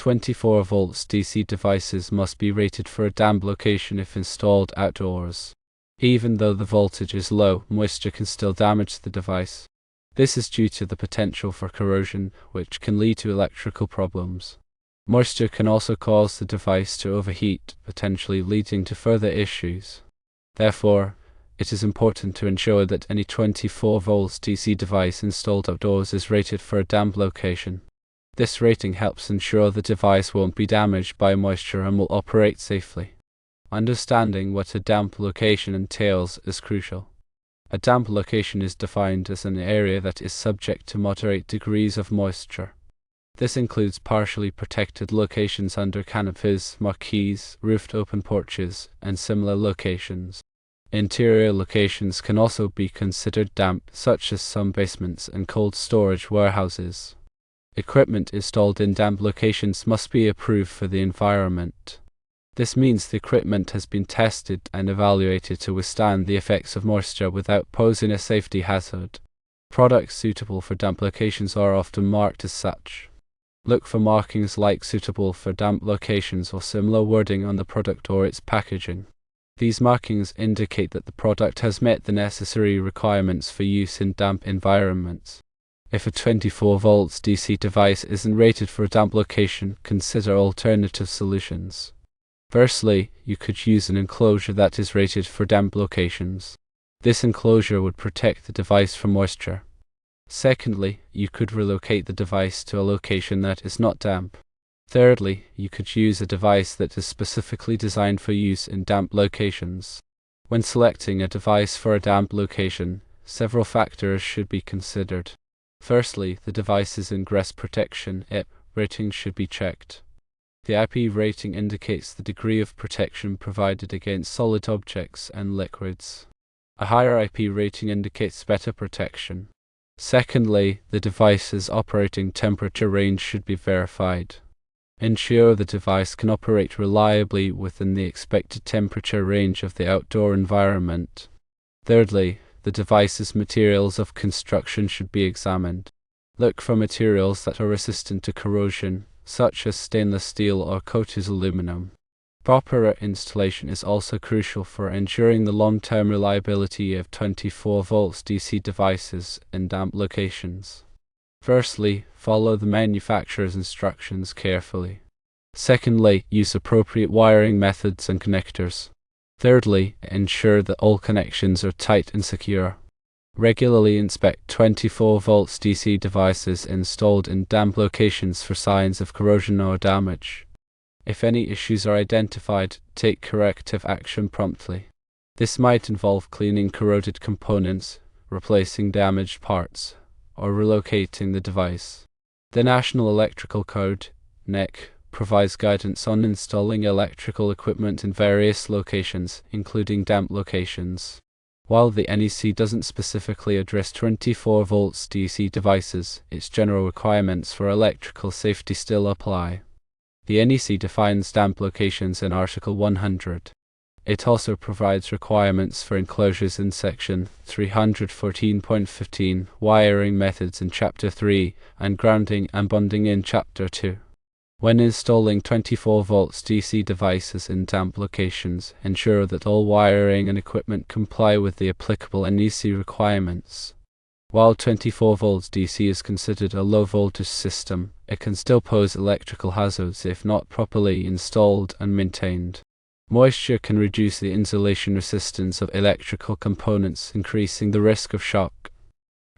24 volts DC devices must be rated for a damp location if installed outdoors. Even though the voltage is low, moisture can still damage the device. This is due to the potential for corrosion, which can lead to electrical problems. Moisture can also cause the device to overheat, potentially leading to further issues. Therefore, it is important to ensure that any 24 volts DC device installed outdoors is rated for a damp location. This rating helps ensure the device won't be damaged by moisture and will operate safely. Understanding what a damp location entails is crucial. A damp location is defined as an area that is subject to moderate degrees of moisture. This includes partially protected locations under canopies, marquees, roofed open porches, and similar locations. Interior locations can also be considered damp, such as some basements and cold storage warehouses. Equipment installed in damp locations must be approved for the environment. This means the equipment has been tested and evaluated to withstand the effects of moisture without posing a safety hazard. Products suitable for damp locations are often marked as such. Look for markings like "suitable for damp locations" or similar wording on the product or its packaging. These markings indicate that the product has met the necessary requirements for use in damp environments. If a 24 volts DC device isn't rated for a damp location, consider alternative solutions. Firstly, you could use an enclosure that is rated for damp locations. This enclosure would protect the device from moisture. Secondly, you could relocate the device to a location that is not damp. Thirdly, you could use a device that is specifically designed for use in damp locations. When selecting a device for a damp location, several factors should be considered. Firstly, the device's ingress protection (IP) rating should be checked. The IP rating indicates the degree of protection provided against solid objects and liquids. A higher IP rating indicates better protection. Secondly, the device's operating temperature range should be verified. Ensure the device can operate reliably within the expected temperature range of the outdoor environment. Thirdly, the device's materials of construction should be examined. Look for materials that are resistant to corrosion, such as stainless steel or coated aluminum. Proper installation is also crucial for ensuring the long-term reliability of 24 volts DC devices in damp locations. Firstly, follow the manufacturer's instructions carefully. Secondly, use appropriate wiring methods and connectors. Thirdly, ensure that all connections are tight and secure. Regularly inspect 24 volts DC devices installed in damp locations for signs of corrosion or damage. If any issues are identified, take corrective action promptly. This might involve cleaning corroded components, replacing damaged parts, or relocating the device. The National Electrical Code (NEC) provides guidance on installing electrical equipment in various locations, including damp locations. While the NEC doesn't specifically address 24 volts DC devices, its general requirements for electrical safety still apply. The NEC defines damp locations in Article 100. It also provides requirements for enclosures in Section 314.15, wiring methods in Chapter 3, and grounding and bonding in Chapter 2. When installing 24 volts DC devices in damp locations, ensure that all wiring and equipment comply with the applicable NEC requirements. While 24 volts DC is considered a low voltage system, it can still pose electrical hazards if not properly installed and maintained. Moisture can reduce the insulation resistance of electrical components, increasing the risk of shock.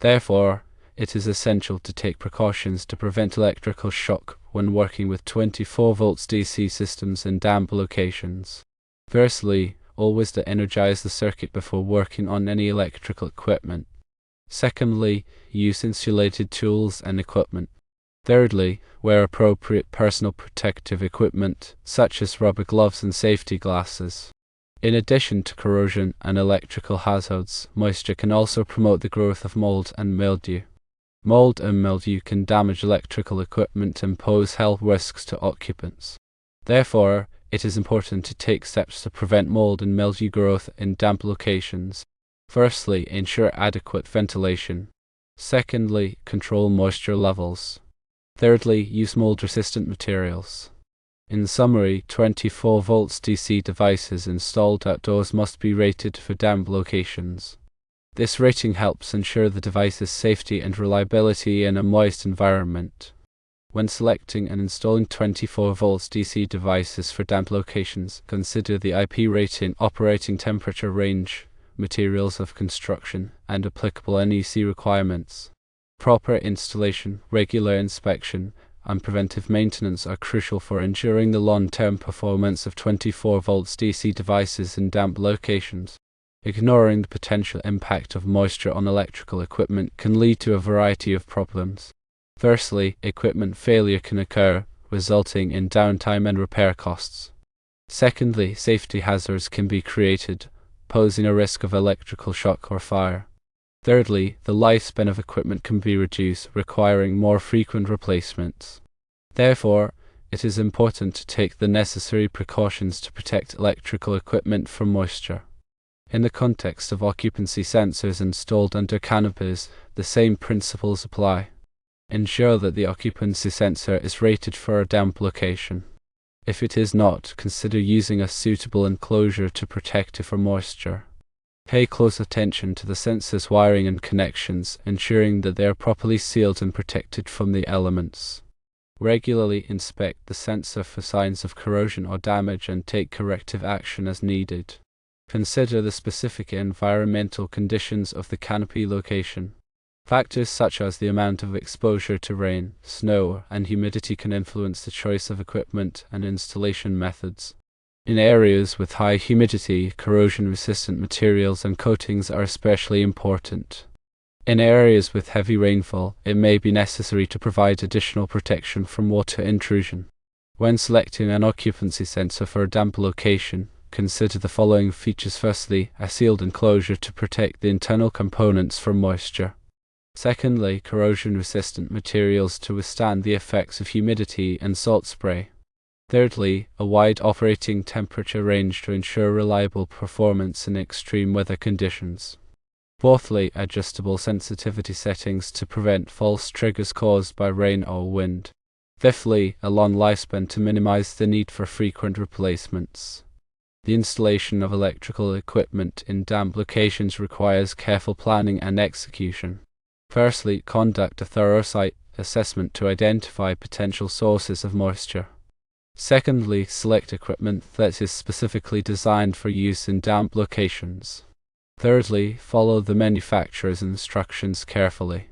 Therefore, it is essential to take precautions to prevent electrical shock when working with 24 volts DC systems in damp locations. Firstly, always de-energize the circuit before working on any electrical equipment. Secondly, use insulated tools and equipment. Thirdly, wear appropriate personal protective equipment, such as rubber gloves and safety glasses. In addition to corrosion and electrical hazards, moisture can also promote the growth of mold and mildew. Mold and mildew can damage electrical equipment and pose health risks to occupants. Therefore, it is important to take steps to prevent mold and mildew growth in damp locations. Firstly, ensure adequate ventilation. Secondly, control moisture levels. Thirdly, use mold-resistant materials. In summary, 24 volts DC devices installed outdoors must be rated for damp locations. This rating helps ensure the device's safety and reliability in a moist environment. When selecting and installing 24 volts DC devices for damp locations, consider the IP rating, operating temperature range, materials of construction, and applicable NEC requirements. Proper installation, regular inspection, and preventive maintenance are crucial for ensuring the long-term performance of 24 volts DC devices in damp locations. Ignoring the potential impact of moisture on electrical equipment can lead to a variety of problems. Firstly, equipment failure can occur, resulting in downtime and repair costs. Secondly, safety hazards can be created, posing a risk of electrical shock or fire. Thirdly, the lifespan of equipment can be reduced, requiring more frequent replacements. Therefore, it is important to take the necessary precautions to protect electrical equipment from moisture. In the context of occupancy sensors installed under canopies, the same principles apply. Ensure that the occupancy sensor is rated for a damp location. If it is not, consider using a suitable enclosure to protect it from moisture. Pay close attention to the sensor's wiring and connections, ensuring that they are properly sealed and protected from the elements. Regularly inspect the sensor for signs of corrosion or damage and take corrective action as needed. Consider the specific environmental conditions of the canopy location. Factors such as the amount of exposure to rain, snow, and humidity can influence the choice of equipment and installation methods. In areas with high humidity, corrosion-resistant materials and coatings are especially important. In areas with heavy rainfall, it may be necessary to provide additional protection from water intrusion. When selecting an occupancy sensor for a damp location, consider the following features. Firstly, a sealed enclosure to protect the internal components from moisture. Secondly, corrosion-resistant materials to withstand the effects of humidity and salt spray. Thirdly, a wide operating temperature range to ensure reliable performance in extreme weather conditions. Fourthly, adjustable sensitivity settings to prevent false triggers caused by rain or wind. Fifthly, a long lifespan to minimize the need for frequent replacements. The installation of electrical equipment in damp locations requires careful planning and execution. Firstly, conduct a thorough site assessment to identify potential sources of moisture. Secondly, select equipment that is specifically designed for use in damp locations. Thirdly, follow the manufacturer's instructions carefully.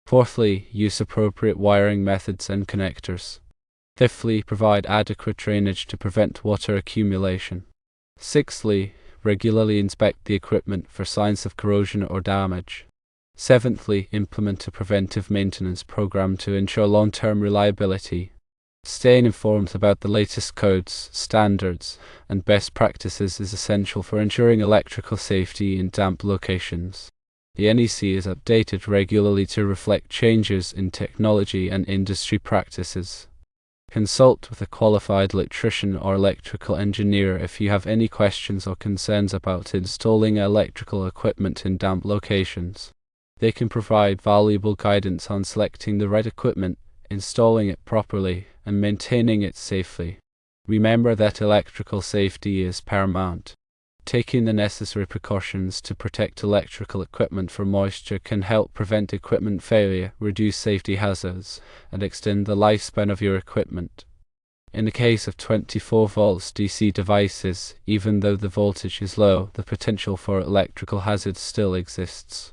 Fourthly, use appropriate wiring methods and connectors. Fifthly, provide adequate drainage to prevent water accumulation. Sixthly, regularly inspect the equipment for signs of corrosion or damage. Seventhly, implement a preventive maintenance program to ensure long-term reliability. Staying informed about the latest codes, standards, and best practices is essential for ensuring electrical safety in damp locations. The NEC is updated regularly to reflect changes in technology and industry practices. Consult with a qualified electrician or electrical engineer if you have any questions or concerns about installing electrical equipment in damp locations. They can provide valuable guidance on selecting the right equipment, installing it properly, and maintaining it safely. Remember that electrical safety is paramount. Taking the necessary precautions to protect electrical equipment from moisture can help prevent equipment failure, reduce safety hazards, and extend the lifespan of your equipment. In the case of 24 volts DC devices, even though the voltage is low, the potential for electrical hazards still exists.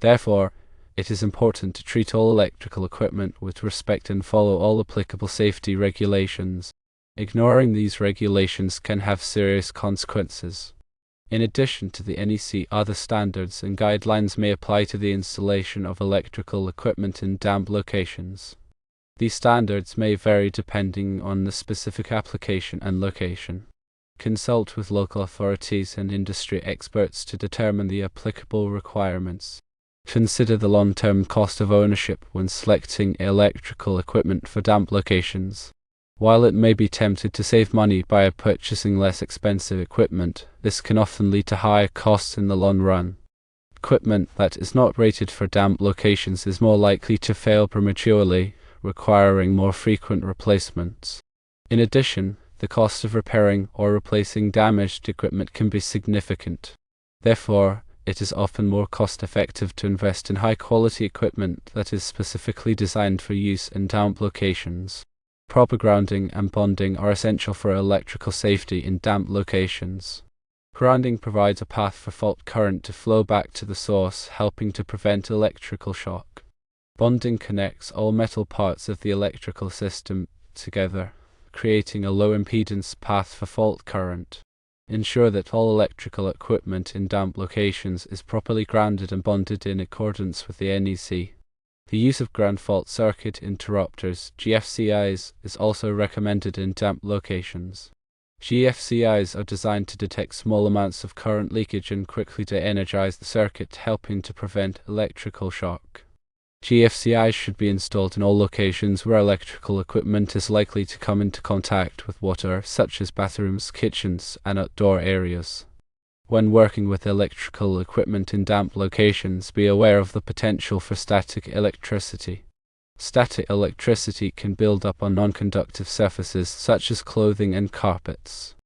Therefore, it is important to treat all electrical equipment with respect and follow all applicable safety regulations. Ignoring these regulations can have serious consequences. In addition to the NEC, other standards and guidelines may apply to the installation of electrical equipment in damp locations. These standards may vary depending on the specific application and location. Consult with local authorities and industry experts to determine the applicable requirements. Consider the long-term cost of ownership when selecting electrical equipment for damp locations. While it may be tempted to save money by purchasing less expensive equipment, this can often lead to higher costs in the long run. Equipment that is not rated for damp locations is more likely to fail prematurely, requiring more frequent replacements. In addition, the cost of repairing or replacing damaged equipment can be significant. Therefore, it is often more cost-effective to invest in high-quality equipment that is specifically designed for use in damp locations. Proper grounding and bonding are essential for electrical safety in damp locations. Grounding provides a path for fault current to flow back to the source, helping to prevent electrical shock. Bonding connects all metal parts of the electrical system together, creating a low-impedance path for fault current. Ensure that all electrical equipment in damp locations is properly grounded and bonded in accordance with the NEC. The use of ground fault circuit interrupters, GFCIs, is also recommended in damp locations. GFCIs are designed to detect small amounts of current leakage and quickly de-energize the circuit, helping to prevent electrical shock. GFCIs should be installed in all locations where electrical equipment is likely to come into contact with water, such as bathrooms, kitchens, and outdoor areas. When working with electrical equipment in damp locations, be aware of the potential for static electricity. Static electricity can build up on non-conductive surfaces such as clothing and carpets.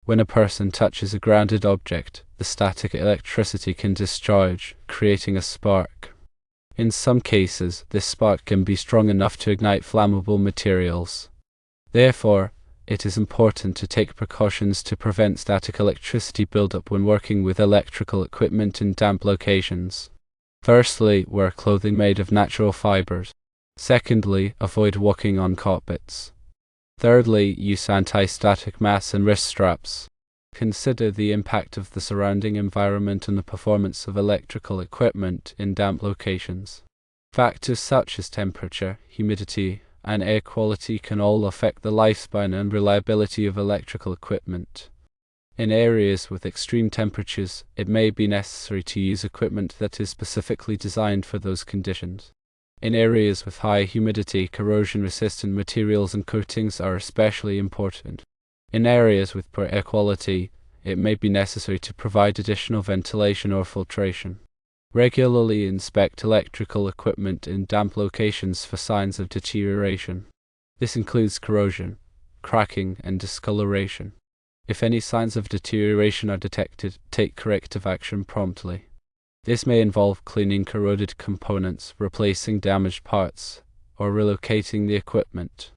When a person touches a grounded object, the static electricity can discharge, creating a spark. In some cases, this spark can be strong enough to ignite flammable materials. Therefore, it is important to take precautions to prevent static electricity buildup when working with electrical equipment in damp locations. Firstly, wear clothing made of natural fibers. Secondly, avoid walking on carpets. Thirdly, use anti-static masks and wrist straps. Consider the impact of the surrounding environment on the performance of electrical equipment in damp locations. Factors such as temperature, humidity, and air quality can all affect the lifespan and reliability of electrical equipment. In areas with extreme temperatures, it may be necessary to use equipment that is specifically designed for those conditions. In areas with high humidity, corrosion-resistant materials and coatings are especially important. In areas with poor air quality, it may be necessary to provide additional ventilation or filtration. Regularly inspect electrical equipment in damp locations for signs of deterioration. This includes corrosion, cracking, and discoloration. If any signs of deterioration are detected, take corrective action promptly. This may involve cleaning corroded components, replacing damaged parts, or relocating the equipment.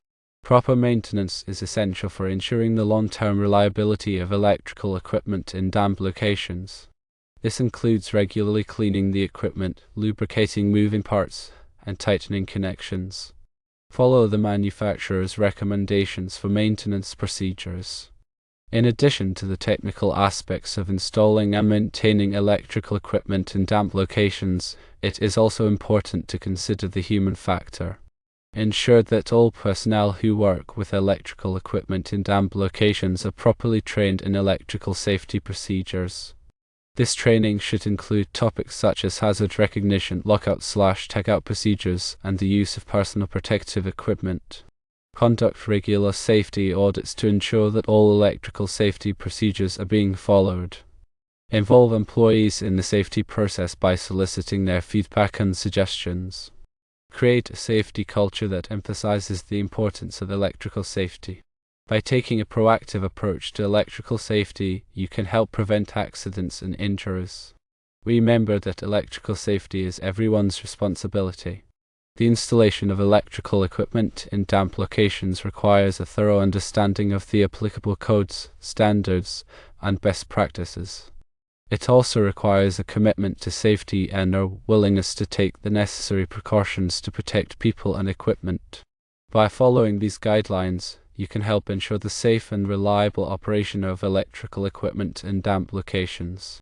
Proper maintenance is essential for ensuring the long-term reliability of electrical equipment in damp locations. This includes regularly cleaning the equipment, lubricating moving parts, and tightening connections. Follow the manufacturer's recommendations for maintenance procedures. In addition to the technical aspects of installing and maintaining electrical equipment in damp locations, it is also important to consider the human factor. Ensure that all personnel who work with electrical equipment in damp locations are properly trained in electrical safety procedures. This training should include topics such as hazard recognition, lockout/tagout procedures, and the use of personal protective equipment. Conduct regular safety audits to ensure that all electrical safety procedures are being followed. Involve employees in the safety process by soliciting their feedback and suggestions. Create a safety culture that emphasizes the importance of electrical safety. By taking a proactive approach to electrical safety, you can help prevent accidents and injuries. Remember that electrical safety is everyone's responsibility. The installation of electrical equipment in damp locations requires a thorough understanding of the applicable codes, standards, and best practices. It also requires a commitment to safety and a willingness to take the necessary precautions to protect people and equipment. By following these guidelines, you can help ensure the safe and reliable operation of electrical equipment in damp locations.